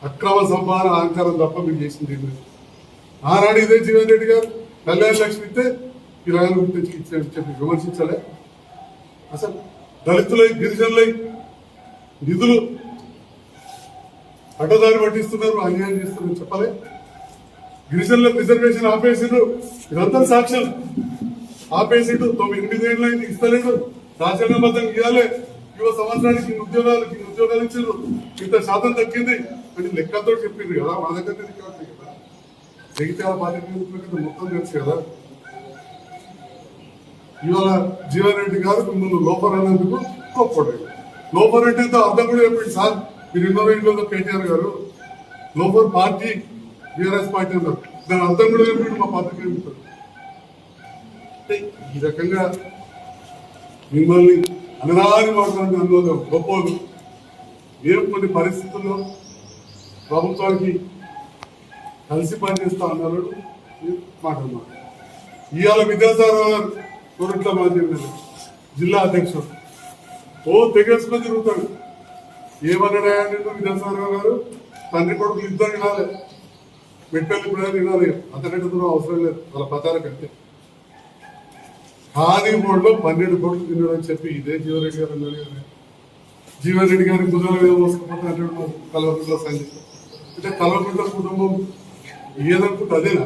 అక్రమ సంపాదన అహంకారం తప్ప మీరు చేసింది ఏమి లేదు. ఆనాడు ఇదే జీవన్ రెడ్డి గారు కళ్యాణ లక్ష్మి ఇస్తే పిల్లగాలు తెచ్చి ఇచ్చాడు చెప్పి విమర్శించలే. అసలు దళితులై గిరిజనులై నిధులు అడ్డదారి పట్టిస్తున్నారు, అన్యాయం చేస్తున్నారు చెప్పలే. గిరిజనుల రిజర్వేషన్ ఆపేసిండు, ఇదంతా సాక్ష్యం. ఆపేసిండు 9 ఏళ్ళైంది ఇస్తలేడు, రాజ్యాంగబద్ధంగా ఇవ్వాలి. యువ సంవత్సరానికి ఉద్యోగాలు ఇచ్చారు, ఇంత శాతం తగ్గింది అని లెక్కతో చెప్పింది కదా. మన దగ్గర రికార్డు కదా, జగిత్యాల పార్టీ మొత్తం తెలుసు కదా. ఇవాళ జీవన్ రెడ్డి గారు మిమ్మల్ని లోపర్ అనేందుకు గొప్పడాడు. లోపర్ అంటే అర్థం కూడా చెప్పింది సార్. మీరు ఎన్నో ఇంట్లో కేటీఆర్ గారు లోపర్ పార్టీ బీఆర్ఎస్ పార్టీ అన్నారు, దాని అర్థం కూడా చెప్పిండు మా పార్టీకి ఏమిటారు. ఈ రకంగా మిమ్మల్ని అనరాని మాట్లాడిన అందులో గొప్పలు మేము కొన్ని పరిస్థితుల్లో ప్రభుత్వానికి కలిసి పనిచేస్తా అన్నారు మాట్లాడుతున్నారు. ఇవాళ విద్యాసాగర్ గారు కోరుట్ల మాజీ జిల్లా అధ్యక్షుడు తెగేసుకొని తిరుగుతాడు. ఏమన్నాడా విద్యాసాగర్ గారు తండ్రి కొడుకులు ఇద్దరు వినాలి, మెట్టలు ఇప్పుడు వినాలి, అంతకంటే దూరం అవసరం లేదు వాళ్ళ ప్రచారం కంటే. ఖాదీ బోర్డులో 12 కోట్లు తిన్నాడని చెప్పి ఇదే జీవన్ రెడ్డి గారు అన్నారు కదా. జీవన్ రెడ్డి గారి భుజాల మీద మోసుకుపోతే అంటాడు కల్వకుంట్ల సంగతి. అంటే కల్వకుంట్ల కుటుంబం ఏదనుకుంటే అదేనా?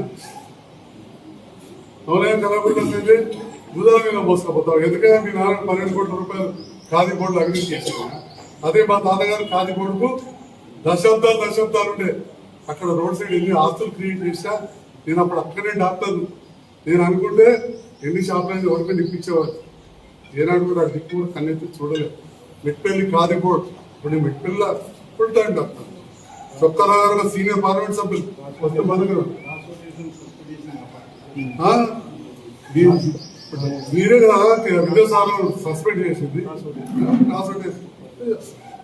ఎవరైనా కల్వకుంట్ల సంగతి భుజాల మీద మోసుకపోతావు. ఎందుకంటే మీ నాన్న 12 కోట్ల రూపాయలు ఖాదీ బోర్డులో అభివృద్ధి చేసిన. అదే మా తాతగారు ఖాదీ బోర్డుకు దశాబ్దాలు ఉండే అక్కడ రోడ్ సైడ్ ఎన్ని ఆస్తులు క్రియేట్ చేసా. నేను అప్పుడు అక్కడే డాక్టర్. నేను అనుకుంటే ఎన్ని షాపులైనా ఎవరికైనా నిప్పించేవాడు. ఏనాడు కూడా దిక్కు కూడా కన్నెత్తి చూడలేదు. మెట్పల్లి ఖాదీ బోర్డు ఇప్పుడు మెట్పల్లి ఫుల్ టైం డాక్టర్. చొక్కరాగారు సీనియర్ పార్లమెంట్ సభ్యులు వస్తే బతుకులు మీరే కదా విదేశాలను సస్పెండ్ చేసింది.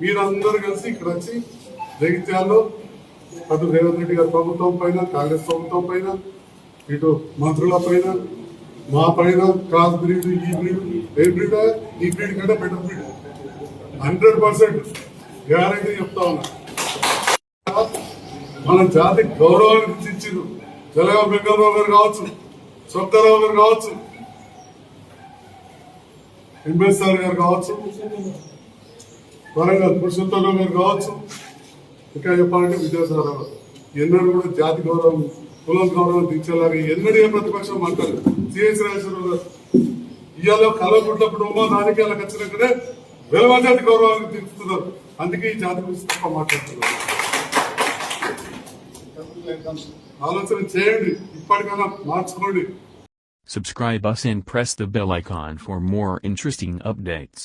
మీరందరూ కలిసి ఇక్కడ వచ్చి జగిత్యాల్లో అటు రేవంత్ రెడ్డి గారి ప్రభుత్వం పైన, కాంగ్రెస్ ప్రభుత్వం పైన, ఇటు మంత్రుల పైన, మా పైన క్రాస్ బ్రీడ్, ఈ బ్రీడ్, ఏ బ్రీడ్, ఈ బ్రీడ్ కంటే బెటర్ బ్రీడ్ 100% గ్యారంటీ చెప్తా ఉన్నా. మన జాతి గౌరవానికి ఇచ్చింది. జలగా వెంకటరావు గారు కావచ్చు, చొక్కరావు గారు కావచ్చు, ఎంబేద్కర్ గారు కావచ్చు, వరంగల్ పురుషోత్తమరావు గారు కావచ్చు, ఇంకా చెప్పాలంటే విద్యాసాగర్ గారు ఎన్నడూ కూడా జాతి గౌరవం, కులం గౌరవం తీర్చేలాగా ఎన్నడూ ఏ ప్రతిపక్షం అంటారు. సిఎస్ రాజేశ్వరరావు గారు ఇవాళ కలవకుంట్ల కుటుంబం రాజకీయాలకు వచ్చినక్కడే వెలవ జాతి గౌరవాన్ని తీర్చుతున్నారు. అందుకే ఈ జాతి గురించి తప్ప మాట్లాడుతున్నారు. ఆలోచన చేయండి, ఇప్పటికైనా మార్చుకోండి. Subscribe us and press the bell icon for more interesting updates.